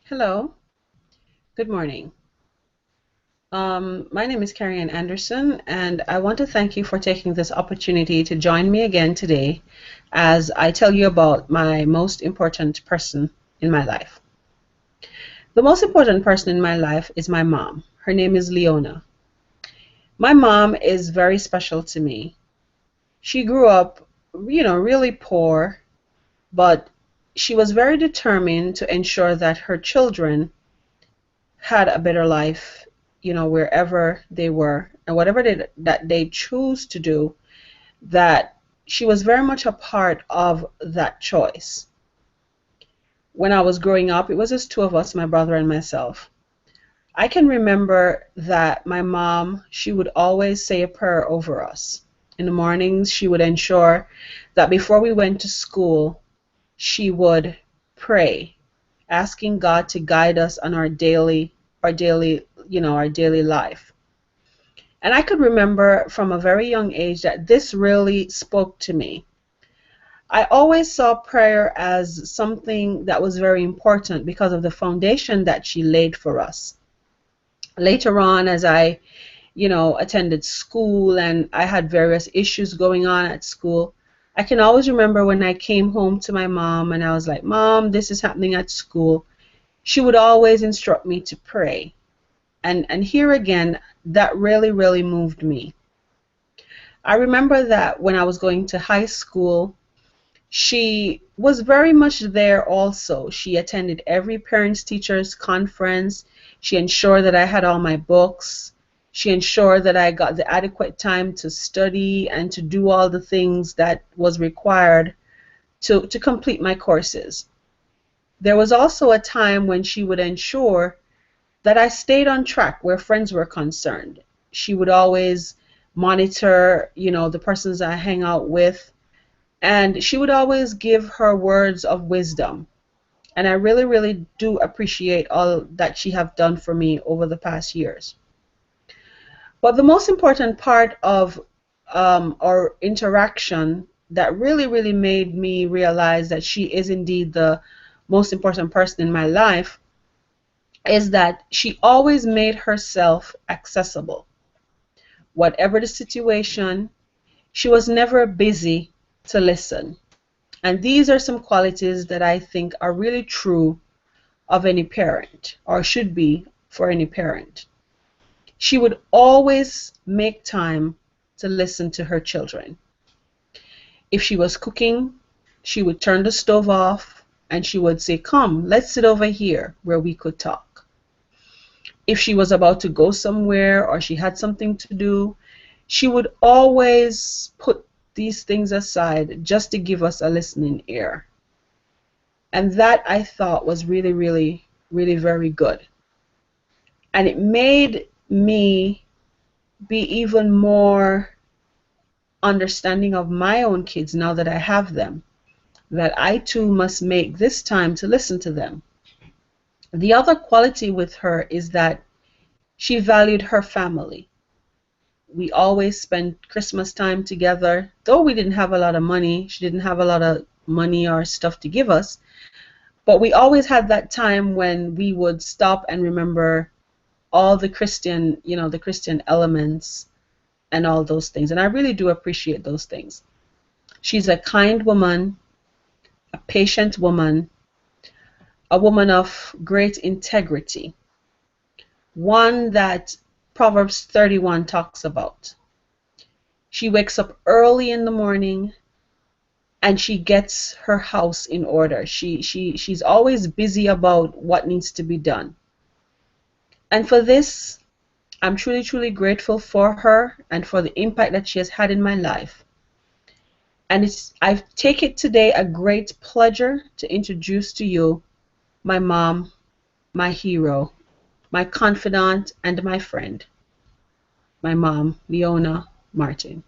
Hello, good morning. My name is Carrie Ann Anderson, and I want to thank you for taking this opportunity to join me again today as I tell you about my most important person in my life. The most important person in my life is my mom. Her name is Leona. My mom is very special to me. She grew up, really poor, but she was very determined to ensure that her children had a better life, wherever they were and whatever that they choose to do, that she was very much a part of that choice. When I was growing up, it was just two of us, my brother and myself. I can remember that my mom, she would always say a prayer over us. In the mornings, she would ensure that before we went to school, she would pray, asking God to guide us on our daily life. And I could remember from a very young age that this really spoke to me. I always saw prayer as something that was very important because of the foundation that she laid for us. Later on, as I, attended school and I had various issues going on at school, I can always remember when I came home to my mom and I was like, Mom, this is happening at school. She would always instruct me to pray. And here again, that really, really moved me. I remember that when I was going to high school, she was very much there also. She attended every parents teachers conference. She ensured that I had all my books. She ensured that I got the adequate time to study and to do all the things that was required to complete my courses. There was also a time when she would ensure that I stayed on track where friends were concerned. She would always monitor, the persons I hang out with, and she would always give her words of wisdom. And I really, really do appreciate all that she have done for me over the past years. But the most important part of our interaction that really, really made me realize that she is indeed the most important person in my life is that she always made herself accessible. Whatever the situation, she was never busy to listen. And these are some qualities that I think are really true of any parent, or should be for any parent. She would always make time to listen to her children. If she was cooking, she would turn the stove off and she would say, Come, let's sit over here where we could talk. If she was about to go somewhere or she had something to do, she would always put these things aside just to give us a listening ear. And that I thought was really, really, really very good. And it made me be even more understanding of my own kids now that I have them, that I too must make this time to listen to them. The other quality with her is that she valued her family. We always spent Christmas time together. Though we didn't have a lot of money, she didn't have a lot of money or stuff to give us, but we always had that time when we would stop and remember all the Christian, the Christian elements and all those things. And I really do appreciate those things. She's a kind woman, a patient woman, a woman of great integrity, one that Proverbs 31 talks about. She wakes up early in the morning and she gets her house in order. She's always busy about what needs to be done. And for this, I'm truly, truly grateful for her and for the impact that she has had in my life. And I take it today a great pleasure to introduce to you my mom, my hero, my confidant, and my friend, my mom, Leona Martin.